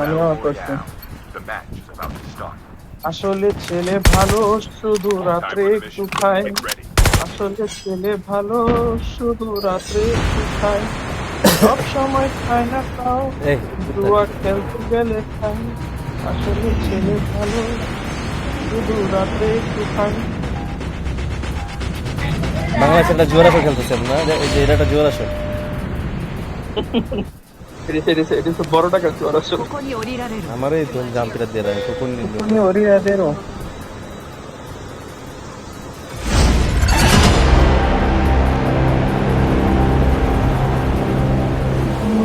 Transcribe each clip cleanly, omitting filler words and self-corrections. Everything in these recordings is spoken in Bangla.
আমিও করছি। আসলে ছেলে ভালো শুধু রাত্রে একটু খায়, আসলে ছেলে ভালো শুধু রাত্রে একটু খায়, সব সময় খায় না তাও এই জুয়া খেলতে গেলে খায়, আসলে ছেলে ভালো শুধু রাত্রে একটু খায়। বাংলাদেশে একটা জোয়ার আসর খেলতেছেন না, এই যে এটা একটা জোয়ার আসর। এটা তো বড় টাকা জোয়ার আসলে। ここに降りられる。 আমার এই তো জাম্পিরা দিয়ে রাখে কোন নিল তুমি ওরিয়াদেরও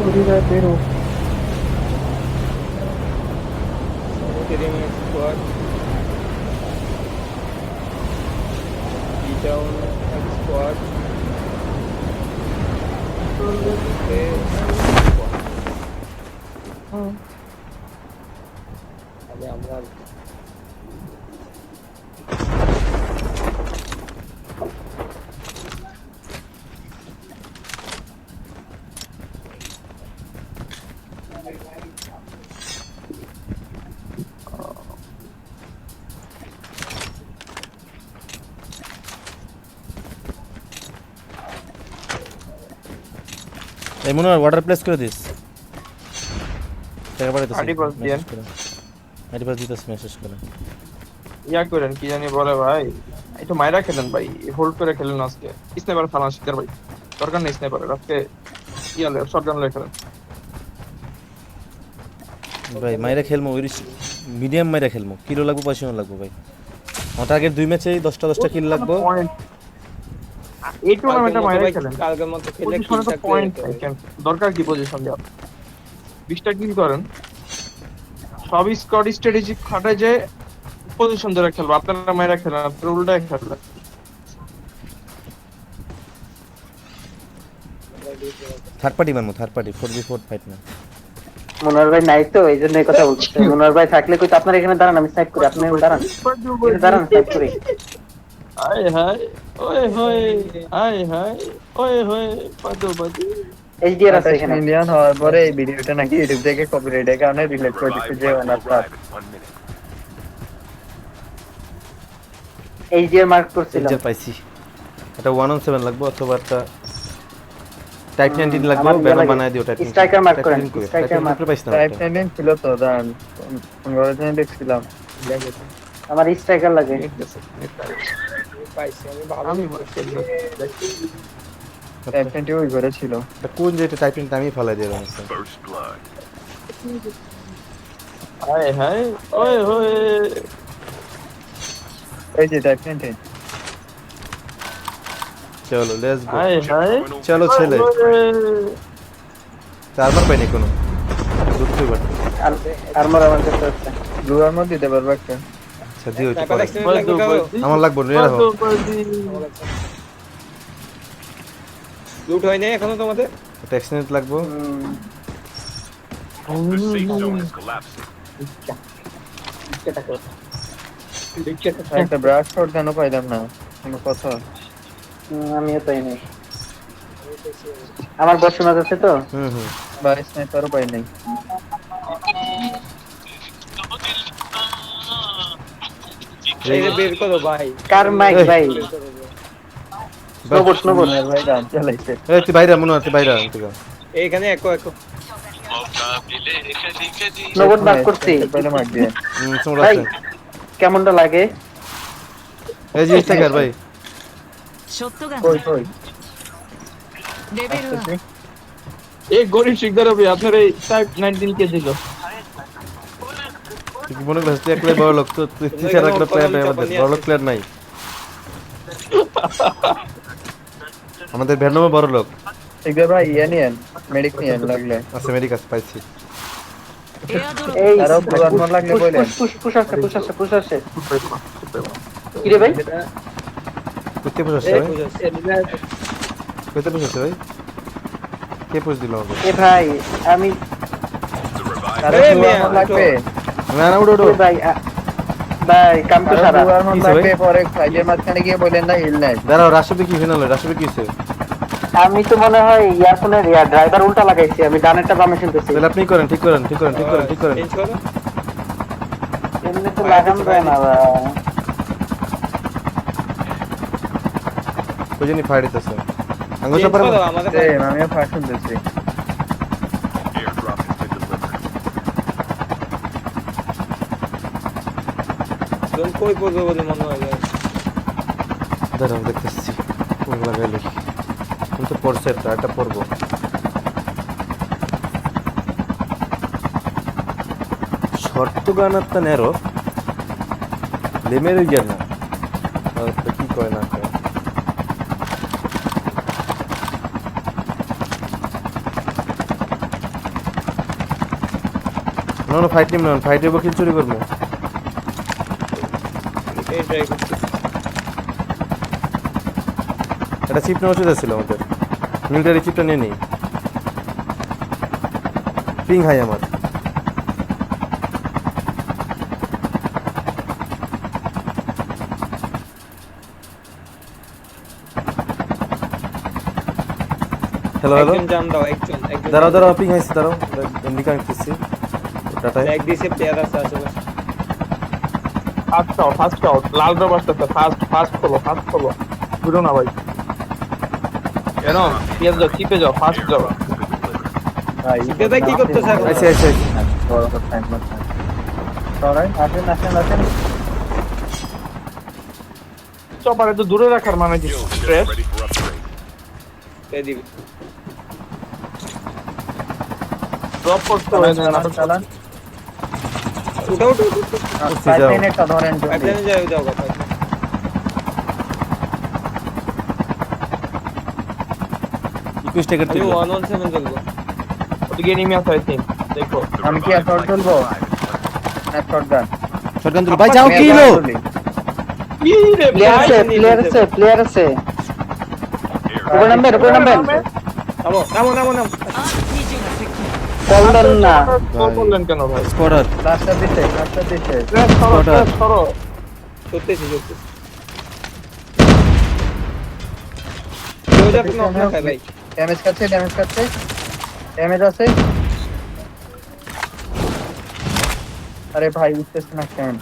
ওরিয়াদেরও squad. Down squad. আমরা এই মনে হয় ওয়াটার প্লেস করে দিস টাকা পাঠাইতেছি আইডি পাস দিয়েন। আইডি পাস দিতেছি মেসেজ করে ইয়া করেন কি জানি বলে ভাই, একটু মাইরা খেলেন ভাই, হোল্ড করে খেলেন আজকে। স্নাইপার ফালান শিকার ভাই, দরকার নেই স্নাইপারের, আজকে ইয়ালে শটগান লয়ে খেলেন। ভাই মাইরা খেলমু ওই মিডিয়াম মাইরা খেলমু, কিলো লাগবো পয়সা লাগবো ভাই। আমার টার্গেট 2 ম্যাচেই 10টা কিল লাগবো। এই টুর্নামেন্টে মাইরা খেলেন, কালকের মতো খেলে পজিশনে তো পয়েন্ট দরকার কি পজিশন দেওয়া, 20টা কিল করেন, সব স্কোয়াড স্ট্র্যাটেজি খাটায় যে পজিশন ধরে খেলবো, আপনারা মাইরা খেলেন, আপনারা উল্টায় খেলবেন। থার্ড পার্টি মারমু, থার্ড পার্টি 4v4 ফাইট না। মনোয়ার ভাই নাই তো এই জন্য এই কথা বলছি। মনোয়ার ভাই থাকলে কই তো আপনার এখানে দাঁড়ান, আমি সাইড করি, আপনি দাঁড়ান এখানে দাঁড়ান সাইড করি। হায় হায় ওয়ে হয়, হায় হায় ওয়ে হয়, পাদু পাদু। এইচডিআর আছে এখানে। মিলিয়ন হওয়ার পরে এই ভিডিওটা নাকি ইউটিউব থেকে কপিরাইটের কারণে রিলেট করে দিচ্ছে যে ওনার তার এইচডিআর মার্ক করছিলাম। এজ্জা পাইছি। এটা 117 লাগবো অথবা একটা টাইপ 19 লাগবো, আমার ব্যানার লাগে। বানায় দিও টাইপ। স্ট্রাইকার মার্ক করেন, স্ট্রাইকার মার্ক। পাইছ না টাইপ একটা? 10 ছিল তো দান 15 দিন দেখছিলাম। আমার স্ট্রাইকার লাগে। পাইছি আমি ভালো আমি টাইপ 20 ওই ঘরে ছিল। এটা কোন যে এটা টাইপ 19 আমি ফলাই দিয়ে রাখছি। হায় হায় ওয়ে হয়, এই যে টাইপ 20 চলো লেটস গো। হায় হায় চলো ছেলে, চারবার পাইনি কোনো দুটোই বাট। আর্মার আমার কাছে আছে। ব্লু আর্মার দিতে পারবে একটা। আচ্ছা দিও একটু টাকা পরে। লাগবে কারো আমার লাগবে রে রাখো। লুট হয় নাই এখনো তোমাদের? একটা এক্সটেন্ড লাগবো। একটা ব্রাশ শট কেন পাইলাম না, কোনো কথা। আমিও তাই নাই, আমার বর্ষমাস আছে তো। হুম বা স্নাইপারও পাই নাই। এই যে বের করো ভাই। কার মাইক ভাই? Snowboard snowboard. মনোয়ার ভাই গান চালাইছে। এই তুই বাইরে মনে হচ্ছে বাইরে থেকে। এইখানে একো স্নোবোর্ড মার্ক করছি পরে মার দিয়ে। তোমরা ভাই। কেমনটা লাগে? এই যে স্টাকার ভাই। ショットガン কই কই レベル1。 এই গরিব শিকদার হবে আপনার এই টাইপ 19 কে দিল। তুই কি মনে করছিস তুই একলাই বড় লোক? তো তুই ছাড়া একটা প্লেয়ার নাই আমাদের, বড় লোক প্লেয়ার নাই আমাদের। ভেনমও বড় লোক ঠিক আছে ভাই, ইয়ে নিয়েন, মেডিক নিয়েন লাগলে। আছে, মেডিকাস পাইছি। エアドロッ এই আরো ব্লু আর্মার লাগলে বলেন। পুশ আসছে পুশ আসছে। কি রে ভাই? কইতে বসে ভাই, কইতে বসে ভাই, কে পোজ দিল আমাকে? এ ভাই আমি আরো এই ব্লু মেয়ে, আর্মার লাগবে। না না উড়ো উড়ো। ওই ভাই ভাই কাম তো আরো সারা। ব্লু আর্মার কিসে লাগবে, ভাই? পরে সাইডের মাঝখানে গিয়ে বলেন না হিল নাই। দাঁড়াও, রাশিবে কি ফিনাল, রাশিবে কি হইছে? আমি তো মনে হয় ইয়ারফোনের ড্রাইভার উল্টা লাগাইছি, আমি ডানেরটা বামে শুনতেছি। তাহলে আপনি করেন, ঠিক করেন, ঠিক করেন, ঠিক করেন, ঠিক করেন। চেঞ্জ করো। এমনি তো লাগানো যায় না ভাই। ওই জন্যই ফায়ার দিতেছে। আঙ্গুল চেঞ্জ চাপার করো আমাদের সেম আমিও ফায়ার শুনতেছি। জোন কই পড়বে বলে মনে হয় ভাই। দাঁড়াও দেখতেছি কোন লাগাইলে। আমি তো পড়ছে একটা পড়বো। শর্ট গান একটা নেরো লেমের গিয়ে না কি কয় না কয়। না ফাইট নিম না, ফাইট হইব কিল চুরি করবো। এই ট্রাই করতে। একটা চিপ নেওয়া উচিত ছিল আমাদের, মিলিটারি চিপটা নিয়ে নিই। পিং হাই আমার। হ্যালো হ্যালো, একজন জান দাও, একজন দাঁড়াও দাঁড়াও, পিং হাইছে, দাঁড়াও এমনি কানেক্ট করছি টাটায়। এক দিছে প্লেয়ার আছে আশেপাশে। ফার্স্ট আউট লাল ড্রপ আসতেছে। ফার্স্ট খোলো ঘুরো না ভাই। কেন পিএস যাও, চিপে যাও, ফার্স্ট যাও। ভাই চিপে ভাই কি করতেছ এখন? আইসে আইসে আইসে। বড় কথা টাইম লাগছে। সরাই আসেন আসেন আসেন। চপার একটু দূরে রাখার মানে কি স্ট্রেস? এই দিবি। ড্রপ করতে হয় না। চালান চালান। উঠো। পাইপলাইন একটা ধরেন জলদি। পাইপলাইনে যাও যাও কথা। 21 টাকা আমি তুলবো। 117 চলবো। ওদিকে এনিমি আছে আই থিং, দেখো। আমি কি আর শর্ট তুলবো না শটগান? শটগান তুলো ভাই, যাও কি হলো? কি রে প্লেয়ার আছে। উপরে নামবেন। নামো।あ二重が接近 কল দেন না। কল করলেন কেন ভাই? স্কোয়াডার লাস্টটা দিতে সরো। করতেছি। কেউ যাবে না খাই ভাই। ড্যামেজ কাছে ড্যামেজ আছে। আরে ভাই উঠতেছে না কেন?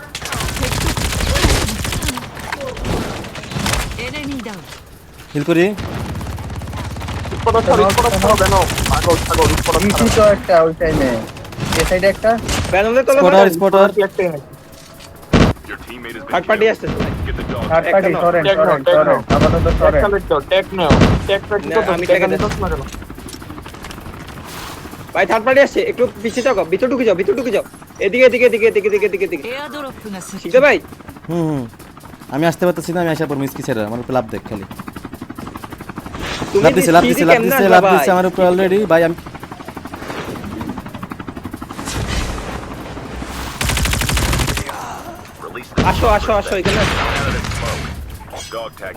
エネミーダウン হিল করি। সরো কেন? পাগল ইসি তো একটা ওই টাইমে এই সাইডে একটা ব্যানলে তো স্পটার একটাই নাকি? থার্ড পার্টি আসতেছে। থার্ড পার্টি একটা সরেন আপাতত সরেন। টেক নাও। টেকটা কি না, করতে? আমি টেক টেক নিতে না কেন? ভাই থার্ড পার্টি আসছে, একটু পিছিয়ে যাও, ভিতর ঢুকে যাও। এদিকে।エアドロップが接ঠিক近আছে ভাই? আমি আসতে পারতেছি না, আমি আসা পর মিস কি ছেড়ে আমার উপর লাভ দেখ খালি। তুমি লাভ দিছে আমার উপর অলরেডি ভাই। আমি আসো এখানে আসো।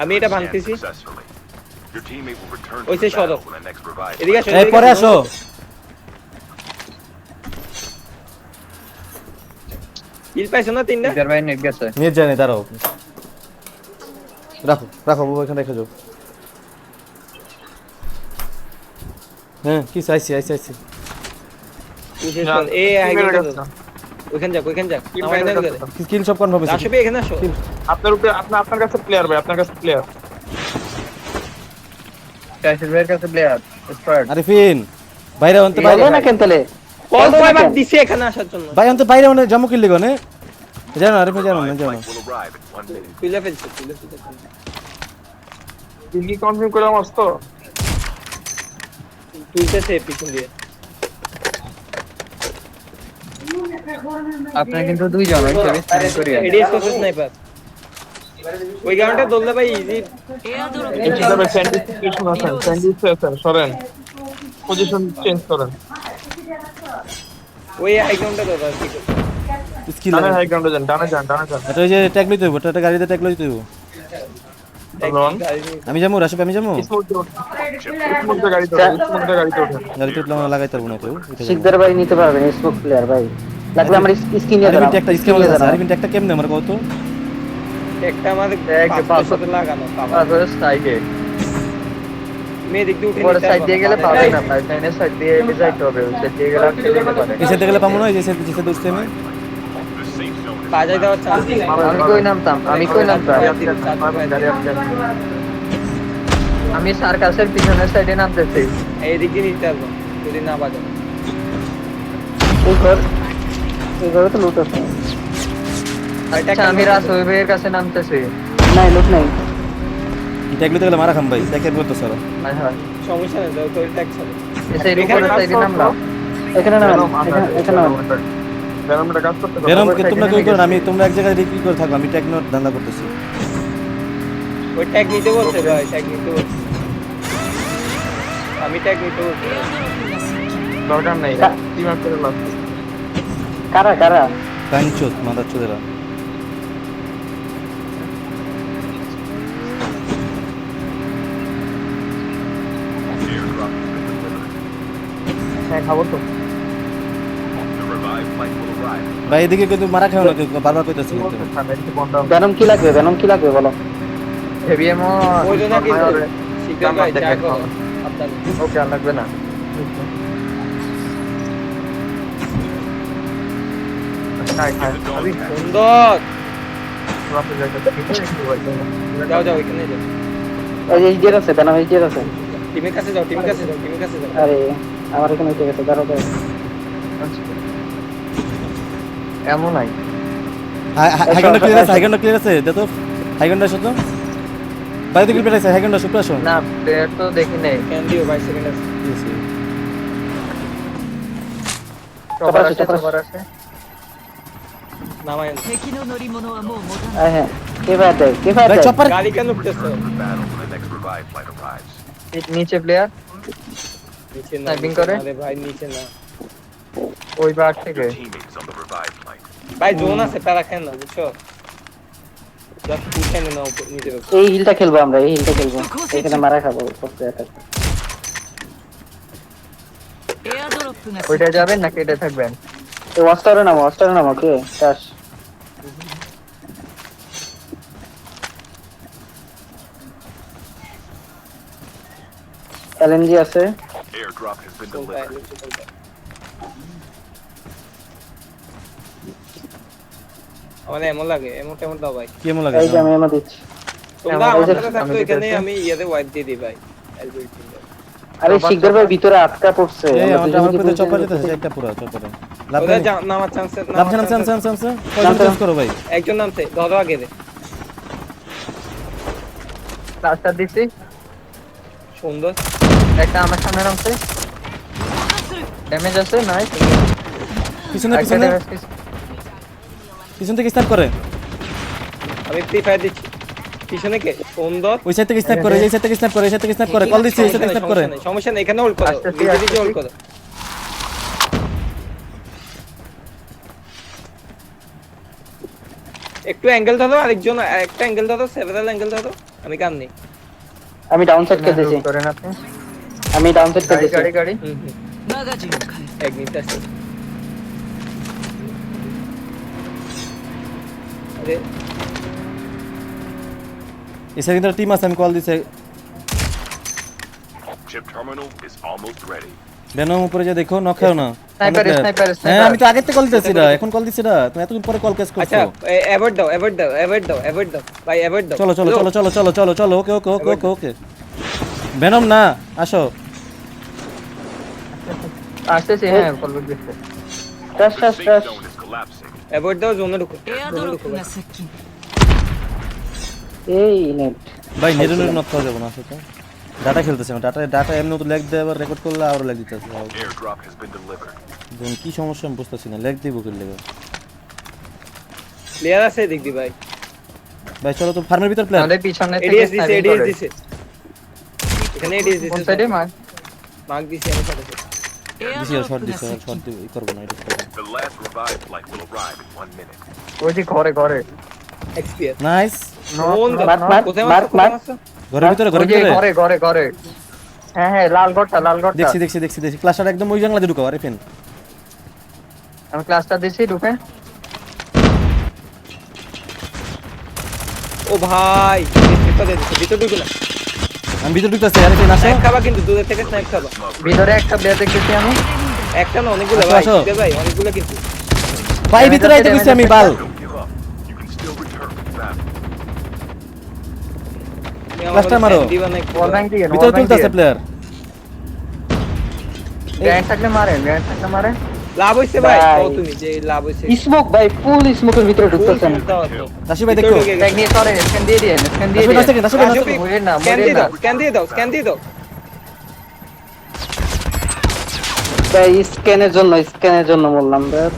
আমি এটা ভাঙতেছি। ওই যে সদক। এদিকে আসো। এই পরে আসো। কিল পাইছো না তিনটা? ইদার ভাই নেট গেছে। নিয়ে জানি, দাঁড়াও রাখো এখানে রেখে যাও। হ্যাঁ কি চাইছি এই হাই গ্রাউন্ড। ওইখানে যাক। আমার এখানে যাক। স্কিল সব কনফার্ম হয়েছে। আসবে এখানে আসো। আপনার উপরে আপনার কাছে প্লেয়ার ভাই, আপনার কাছে প্লেয়ার। ক্যাশের ভাইয়ের কাছে প্লেয়ার স্কোয়াড। আরিফিন বাইরে অন্তে বাইরে বাইরে না কেন তাহলে? কল কয়বার দিছে এখানে আসার জন্য? ভাই অন্তে বাইরে অনে জমা কিল লিগো নে জানো আরিফিন জানো না তুলে ফেলছে। কি কনফার্ম করে আমার তো তুলতেছে পিছন দিয়ে। আপনারা কিন্তু দুইজন হিসেবে স্ট্যান্ড করি। এডিএস করছে স্নাইপার। ওই গানটা দললে ভাই ইজি।エアドロッ এইプ হিসাবে স্যান্ডউইচ আছেন সরেন, পজিশন চেঞ্জ করেন। ওই হাই গ্রাউন্ডটা দাও কি করছে? স্কিল ডানে হাই গ্রাউন্ডে যান, ডানে যান। এটা ওই যে ট্যাগ লইতে হইব, এটা গাড়িতে ট্যাগ লইতে হইব। আমি যাবো রাশিদ, আমি যাবো স্মুথ গাড়িতে ওঠেন। গাড়িতে উঠলে আমার লাগাইতে পারবো না কেউ। শিকদার ভাই নিতে পারবেন স্মোক প্লেয়ার ভাই। লাগলে আমার স্কিনে আরিফিন দাও। একটা স্কিল আছে, আরিফিন একটা কেমনে আমার কত? একটা আমাদের এক 500 লাগানো। তারপরে সাইডে তুমি এদিক দিয়ে উঠে পরে নিতে সাইড দিয়ে গেলে পারবা। পাবে না, পাইপলাইনের সাইড দিয়ে যাইতে হবে, ওই সাইড দিয়ে গেলে আটকে যেতে পারে। এই সাইডে গেলে পাবো না, এই যে সাইডে দৌড়ছি আমি। বাজায় দেওয়ার চান্স নেই। আমি কই নামতাম, আমি কই নামতাম, আমি সার্কাসের পিছনের সাইডে নামতেছি। এইদিক দিয়ে নিতে পারবো যদি না বাজায়। এই ঘরে তো লুট আছে। আচ্ছা আমি রাসেল ভাইয়ের কাছে নামতেছি। নাই লুট নাই। এটা এগুলোতে গেলে মারা খাম ভাই, দেখে বলতো স্যার। হ্যাঁ হ্যাঁ, সমস্যা নেই, দাও তোর ট্যাক্স হবে। এসে উপরের সাইডে নামলাম। এখানে না, এখানে না। ব্যানারটা কাজ করতে পারো। বেরম তোমরা কই করো, আমি তোমরা এক জায়গায় রিকি করে থাকো, আমি টেকনো ধান্দা করতেছি। ওই ট্যাগ নিতে বলছে ভাই, ট্যাগ নিতে বলছে। আমি ট্যাগ নিতে বলছি। エアドロップが接近 দরকার নাই, টিম আপ করে লাভ। কারা কারা? কাঞ্চুত মাদার চোদেরা। হ্যাঁ খাবো তো। ভাই এদিকে কিন্তু মারা খাও না, কেউ বারবার কইতাছি কিন্তু। বেনম কি লাগবে? বেনম কি লাগবে বলো? হেভি এমো ওই জন্য কি শিকার ভাই যা করো আপনার। ওকে আর লাগবে না। সুন্দর। যাও যাও এখানে যাও। এই যে ইজের আছে, বেনম ইজের আছে। টিমের কাছে যাও, টিমের কাছে যাও, টিমের কাছে যাও। আরে আমার এখানে উঠে গেছে, দাঁড়াও দাঁড়াও। এমন নাই। হাইগন্ডা ক্লিয়ার আছে, হাইগন্ডা ক্লিয়ার আছে, দে তো হাইগন্ডা শত। বাইরে থেকে পেটাইছে হাইগন্ডা সুপ্রা শো। না প্লেয়ার তো দেখি নাই। ক্যান দিও ভাই সেকেন্ড আছে। সবার আছে, সবার আছে। নামায়敵の乗り物はもう持たない হ্যাঁ হ্যাঁ, কে ফায়ার দেয়? কে ফায়ার ভাই দেয়? চপার গাড়ি কেন উঠতেছে? নিচে প্লেয়ার নিচে না Sniping করে? আরে ভাই নিচে না ওই বার থেকে। ভাই জোন আছে, তারা খেন না বুঝছো? জাস্ট পুষে নে নাও নিচে। এই হিলটা খেলবো আমরা, এই হিলটা খেলবো। এখানে মারা খাবো করতে এটা। エアドロップが接 ওইটা 近 যাবেন নাকি এটা থাকবেন? এই ওয়াস্টারে নামো কে? টাস। এলএনজি আছে। আমার এমন লাগে, এমন কেমন দাও ভাই। কেমন লাগে? এই যে আমি এমন দিচ্ছি। তোমরা এই আমার যে সাথে থাকতো আমি এখানে, দিতেছি। আমি ইয়াতে ওয়াইপ দিয়ে দিই ভাই। এলবিল টিম। আরে শিকদার ভাই ভিতরে আটকা পড়ছে। এই আমরা আমার দুজনে আমার কি পথে বলছি? চপার যেতেছে একটা পুরো চপারে। লাভ ওদের নেই। নামার চান্স লাভ চান্স চান্স চান্স চান্স। কয়জন চেঞ্জ করো ভাই। একজন নামছে, ধরো আগে রে। প্লাস্টার দিছি, সুন্দর। একটা আমার সামনে নামছে, ড্যামেজ আছে নাই। পিছনে একটা পিছনে ড্যামেজ পিছন থেকে স্ন্যাপ করে। আমি ফ্রি ফায়ার দিচ্ছি। পিছনে কে? সুন্দর। ওই সাইড থেকে স্ন্যাপ করে, এই সাইড থেকে স্ন্যাপ করে, এই সাইড থেকে স্ন্যাপ করে। কল দিচ্ছি, এই সাইড থেকে স্ন্যাপ করে। সমস্যা নেই, এখানে হোল্ড করো। আসতেছি, নিজে নিজে আসতেছি। হোল্ড করো। একটু অ্যাঙ্গেল ধরো, আরেকজন একটা অ্যাঙ্গেল ধরো, সেভারাল অ্যাঙ্গেল ধরো। আমি কাম নেই। আমি ডাউন সাইড খেলতেছি। করেন আপনি। আমি ডাউন সাইড গাড়ি খেলতেছি। গাড়ি গাড়ি। হুম হুম, マガジンを変え এক মিনিট আছে। আরে এই সাইড কিন্তু টিম আছে, আমি কল দিছি। Chip terminal is almost ready. Venom উপরে যে দেখো, নখাও না। স্নাইপার স্নাইপার হ্যাঁ স্নাইপার। আমি তো আগের থেকে কল দিতেছি না, এখন কল দিছি না। তুমি এতদিন পরে কল কেস আচ্ছা, করছো। অ্যাভয়েড দাও, অ্যাভয়েড দাও, অ্যাভয়েড দাও, অ্যাভয়েড দাও ভাই, অ্যাভয়েড দাও। চলো চলো চলো চলো চলো চলো চলো। ওকে ওকে ওকে ওকে ওকে। বেনম না, আসো। আসতেছি, হ্যাঁ ফলবেক দিচ্ছে। টাস টাস Safe টাস। zone is collapsing. অ্যাভয়েড দাও, জোনে ঢুকো। エアドロップが接近 এই নেট। ভাই নেড়ে নেড়ে নক করা যাবে না আসলে। ডাটা খেলতেছে, ডাটা এমনি তো ল্যাগ দেয়, আবার রেকর্ড করলে আরো ল্যাগ দিতেছে। Airdrop has been delivered. দেখুন কি সমস্যা আমি বুঝতেছি না, ল্যাগ দিব কি লেগে। প্লেয়ার আছে দেখবি ভাই। ভাই চলো তো ফার্মের ভিতর প্লেয়ার। আমাদের পিছনে থেকে এডিএস দিছে, স্নাইপিং এডিএস করে। দিছে। এখানে এডিএস কোন দিছে। সাইডে মার? মার্ক দিছে আমি সাথে। エア দিছি ドロ শর্ট ップが দিছি, 接 শর্ট近 দিব করব না এটা করব। The last revived flight will arrive in 1 minute. ওই যে ঘরে ঘরে। এক্সপিয়ার। নাইস। কোন মার, মার, কোথায় মার, মারছো? মার। ঘরের ভিতরে ওই ঘরের যে ভিতরে ঘরে ঘরে ঘরে। হ্যাঁ হ্যাঁ লাল ঘরটা লাল ঘরটা। দেখছি দেখছি দেখছি দেখছি ক্লাসটা একদম ওই জানলা দিয়ে ঢুকাও। আরে ফেন আমি ক্লাসটা দিছি ঢুকে। ও ভাই, ভিতরে দিছে, ভিতরে ঢুকে না। আমি ভিতরে ঢুকতেছি আরে তুই আসো স্নাইপ খাবা কিন্তু দূরে থেকে স্নাইপ খাবা। ভিতরে একটা প্লেয়ার দেখতেছি আমি। একটা না অনেকগুলো আসো, ভাই, আসো। শিখবে ভাই অনেকগুলো কিন্তু। ভাই ভিতরে আইতে কইছি আমি বাল Don't give up. You can still return to battle. তুমি আমার Cluster মারো। দিবা না একটু। ওয়াল ব্যাংক দিয়ে ভিতরে তুলতেছে প্লেয়ার গ্র্যান্ড থাকলে মারেন, গ্র্যান্ড থাকলে মারেন। লাভ হইছে ভাই, ভাই। কও তুমি যে লাভ হইছে। স্মোক ভাই, ফুল স্মোকের ভিতরে ঢুকতেছেন। রাশি ভাই দেখো ব্যাগ নিয়ে সরে, স্ক্যান দিয়ে দিয়েন, স্ক্যান দিয়ে রাশি ভাই দিয়েন। রাশি ভাই রাশি ভাই মরে না, স্ক্যান মরে দিয়ে না। দাও, স্ক্যান দিয়ে দাও, স্ক্যান দিয়ে দাও। ভাই স্ক্যানের জন্য বললাম ভাই।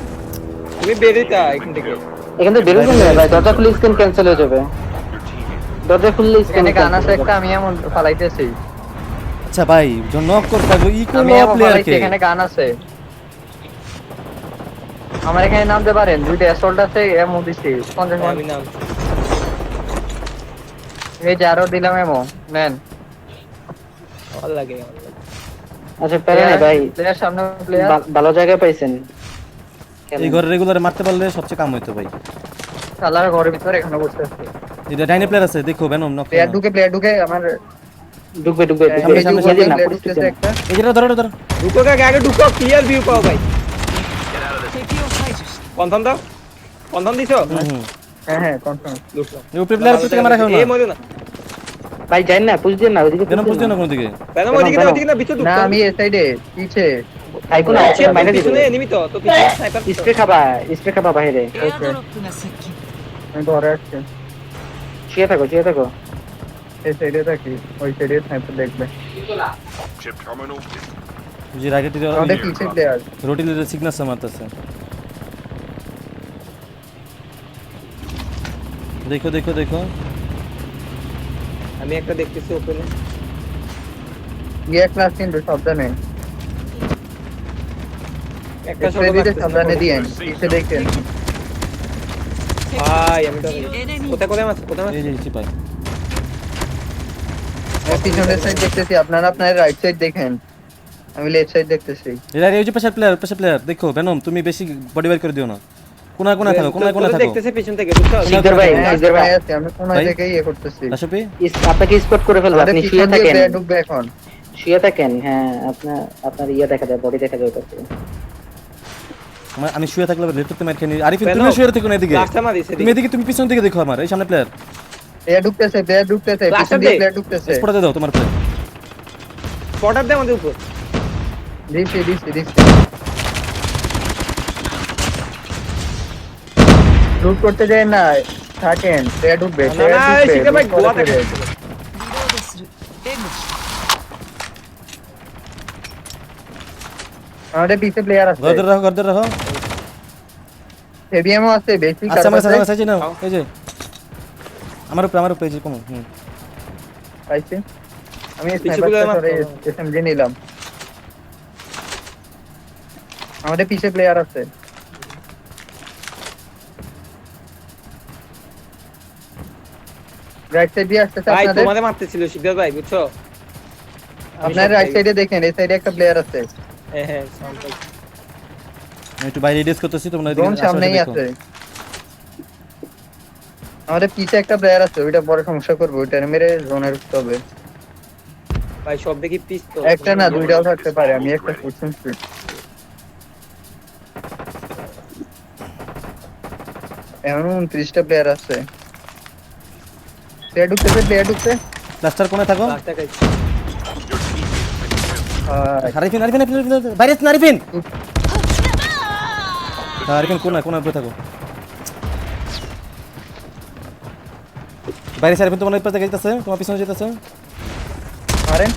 তুমি বেরিয়ে এখান থেকে। এখান থেকে বেরোবেন না ভাই, দরজা খুললে স্ক্যান ক্যান্সেল হয়ে যাবে। দরজা খুললে স্ক্যান এখানে গান আছে একটা, আমি এমন ফালাইতেছি। আচ্ছা ভাই জন্য নক করতে হবে ই কোন আমি এমন প্লেয়ার ফালাইছি, কে এখানে গান আছে। আমার এখানে নামতে পারেন, দুইটা অ্যাসল্ট আছে, এমন দিছি 50 আমি নাম এই যে আরো দিলাম এমন, নেন। ভালো লাগে আমার লাগে। আচ্ছা প্যারা নাই ভাই, প্লেয়ার সামনে প্লেয়ার। ভালো জায়গায় পাইছেন। এই ঘরে রেগুলার মারতে পারলে সবচেয়ে কাম হইতো ভাই শালার ঘরের ভিতরে এখানে বসে আছে। এটা ডাইনে প্লেয়ার আছে দেখো বেনম নক প্লেয়ার ঢুকে আমার ঢুকবে সামনে সামনে ঢুকে না, প্লেয়ার ঢুকতেছে একটা। এই যেটা ধরো ধরো ঢুকো আগে ঢুকো, ক্লিয়ার ভিউ পাও ভাই। 敵を排除した কনফার্ম দাও, কনফার্ম দিছো? হ্যাঁ কনফার্ম। ঢুকলাম। এই উপরে প্লেয়ার আছে ক্যামেরা খাও না এই মরে না। ভাই যাই না, পুশ দিন না ওইদিকে। বেনম বুঝতে না কোন দিকে কেন ওইদিকে না, ওইদিকে না, ভিতর না ঢুকো। আমি এই সাইডে পিছে। ভাই কোন আছে মাইনে দিবে। পিছনে এনিমি তো পিছনে স্নাইপার। স্প্রে খাবা বাইরে। エアドロップが接近 আমি ঘরে আসছি, শুয়ে থাকো। এই সাইডে থাকি, ওই সাইডে স্নাইপার দেখবে। Chip terminal is যে রাইটে টিরে আমাদের পিছে প্লেয়ার। রোটিলের সিগন্যাল মারতেছে দেখো দেখো দেখো আমি একটা দেখতেছি ওপেনে। গিয়ে ক্লাস কিন্তু সাবধানে, একটা স্প্রে দিতে সাবধানে দিয়েন, পিছে দেখেন। ভাই আমি তো enemy কোথায় মাছ কোথায় মাছ। এই যে চিপাই আমি পিছনের সাইড দেখতেছি, আপনারা আপনার রাইট সাইড দেখেন, আমি লেফট সাইড দেখতেছি। এরা এই যে পেশার প্লেয়ার দেখো বেনম তুমি বেশি বডি বের করে দিও না কোনা থাকো কোনা থাকো দেখতেছে পিছন থেকে বুঝছো। শিকদার ভাই, হ্যাঁ, শিকদার ভাই, আছে, আমি কোন ভাই? থেকে ইয়ে করতেছি। রাশপি আপনাকে স্পট করে ফেলবো, আমাদের আপনি পিছন শুয়ে দিয়ে থাকেন। প্লেয়ার ঢুকবে এখন। হ্যাঁ আপনার ইয়ে দেখা যায়, বডি দেখা যায় ওটা। আমি শুয়ে থাকলে লেফটতে মার খেয়ে আরিফিন বেনম, তুমি শুয়ে থেকো না এদিকে লাস্টটা মারিছে তুমি এদিকে তুমি পিছন দিকে দেখো আমার এই সামনে প্লেয়ার প্লেয়ার ঢুকতেছে, পিছন Cluster দিয়ে দে। প্লেয়ার ঢুকতেছে। স্পটে দাও তোমার প্লেয়ার স্পটার দে আমাদের উপর। দিছি। লুট করতে যায় না, থাকেন, প্লেয়ার ঢুকবে, না না এই শিখে ভাই গোয়া দেখে। リロードする援護した আমাদের পিছে প্লেয়ার আছে, ঘর ধরে রাখো হেভিএমও আছে, বেশি আচ্ছা আমার কার সাথে নাও এই যে আমার উপরে এই যে কোন পাইছি। আমি পিছে স্নাইপার প্লেয়ার করে মারতো। এসএমজি নিলাম। আমাদের পিছে প্লেয়ার আছে, রাইট সাইড দিয়ে আসতেছে ভাই আপনাদের। তোমাদের মারতেছিল শিকদার ভাই বুঝছো। আপনার রাইট সাইডে দেখেন, এই সাইডে একটা প্লেয়ার আছে, হ্যাঁ সাউন্ড পাই। আমি একটু বাইরে ডিস করতেছি তোমরা ড্রোন সামনেই আছে। আমাদের পিছে একটা প্লেয়ার আছে, ওইটা বড় সমস্যা করবে, ওইটা মেরে জোনে ঢুকতে হবে। ভাই সব দেখি পিস তো। একটা না দুইটাও থাকতে পারে, আমি একটা ফুটসুন স্পিড। এমন 29টা প্লেয়ার আছে। প্লেয়ার ঢুকছে। ক্লাস্টার কোণে থাকো লাস্টটা খাইছি। আরিফিন বাইরে আছে আরিফিন আরিফিন কোণে উপরে থাকো বাইরে আরিফিন তোমার উপরে যাইতেছে তোমার পিছনে যাইতেছে মারেন।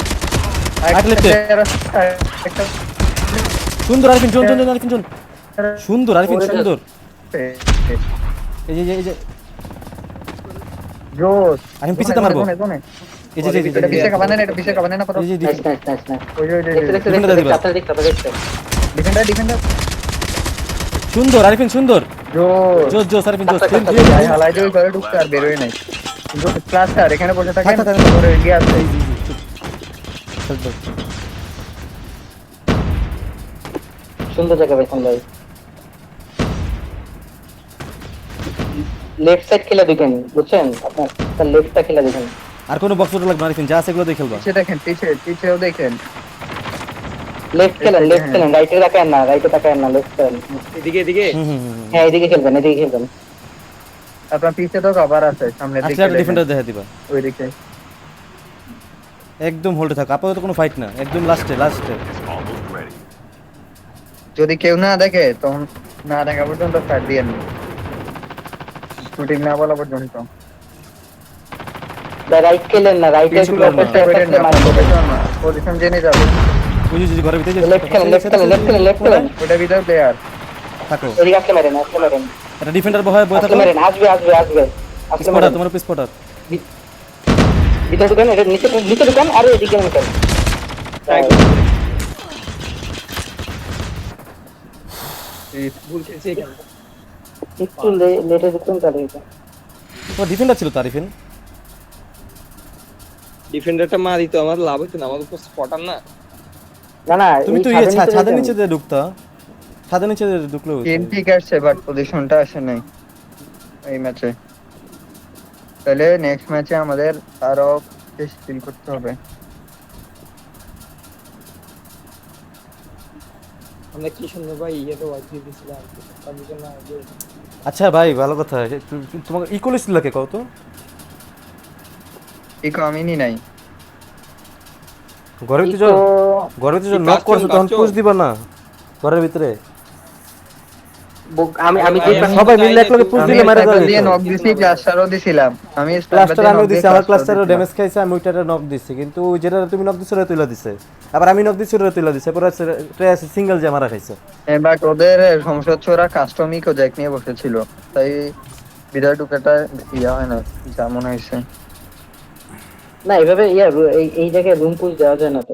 আরেকটা left এ। একটা সুন্দর আরিফিন জন সুন্দর আরিফিন সুন্দর এই যে জোস। আমি পিছেতে মারবো। এই যে এটা পিছে কাবানে না করো। এই যে নাইস নাইস। ওই দেখতে ডিফেন্ডার সুন্দর আরিফিন সুন্দর জোস। জোস আরিফিন জোস ভাই হালাই দিয়ে ঘরে ঢুকতে আর বের হয়ে নাই। কিন্তু ক্লাস্টার এখানে বসে থাকেন, থাক। পরে এগিয়ে আসছে। সুন্দর জায়গা পাইছেন ভাই। লেফট সাইড খেলা দেখেন, বুঝছেন? আপনার লেফটটা খেলা দেখেন। আর কোনো বক্স লাগবে না আরিফিন, যা আছে এগুলো দিয়ে খেলবা। পিছে দেখেন, পিছেও দেখেন। লেফট খেলেন, লেফট খেলেন, রাইটে তাকায় না, লেফট খেলেন। এদিকে এদিকে হ্যাঁ এদিকে খেলবেন, এদিকে খেলবেন। আপনার পিছে তো কভার আছে, সামনের আচ্ছা দিকে একটা ডিফেন্ডার দেখা দিবা, ওইদিকে। একদম হোল্ডে থাকো, আপাতত কোনো ফাইট না, একদম লাস্টে। Is almost ready. যদি কেউ না দেখে তখন না দেখা পর্যন্ত ফায়ার দিয়ে নেন, শুটিং না বলা পর্যন্ত। রাইট খেলেন না, রাইটে কিছু করবেন না। পজিশন জেনে যাবে। বুঝি যদি ঘরের ভিতরে লেফট খেলেন, লেফট খেলেন। ওটা ভিতর প্লেয়ার। থাকো। এদিকে আসলে মারেন, একটা ডিফেন্ডার বহায় বসে থাকো। আসবে। স্পটার, তোমার স্পটার। ভিতরে ঢুকেন, এটা নিচে ঢুকেন, আর এদিকে ঢুকেন। ভুল খেলছি এখানে। একটু লেটে ঢুকেন তাহলে এটা। তোমার ডিফেন্ডার ছিল তো আরিফিন। ডিফেন্ডারটা মারি তো আমার লাভ হইতো না, আমার উপর স্পটার না। না তুমি তো ছাদের নিচে দিয়ে ঢুকতা, ছাদের নিচে দিয়ে ঢুকলো। টিম ঠিক আছে, বাট পজিশনটা আসে নাই এই ম্যাচে। তাহলে নেক্সট ম্যাচে আমাদের আরো স্টিল করতে হবে। আমরা কি সুন্দর ভাই ইয়েতে ওয়াইড দিয়ে দিছিলাম, তার জন্য আগে আচ্ছা ভাই ভালো কথা, তোমাকে ইকুয়ালি ছিল কে কত? এই কমিনি নাই। ঘরের ভিতরে নক করছো তখন পুশ দিবা না ঘরের ভিতরে? আমি সবাই মিলে একলগে পুশ দিলে মারা যাবে। দিয়ে নক দিছি, ক্লাস্টারও দিছিলাম আমি। ক্লাস্টার আমিও দিছি, আমার ক্লাস্টারও ড্যামেজ খাইছে, আমি ওইটারে নক দিছি, কিন্তু যেটা তুমি নক দিছো ওটা তুইলা দিছে, আবার আমি নক দিছি ওটা তুইলা দিছে, পুরো ট্রেস সিঙ্গেল যে মারা খাইছে। বাট ওদের সমস্যা হচ্ছে ওরা কাস্টমিক ও জ্যাক নিয়ে বসেছিল, তাই বিদায় টুকাটা ইয়া হয় না যেমন হয়েছে। না এভাবে এই জায়গায় রুম পুশ দেওয়া যায় না তো।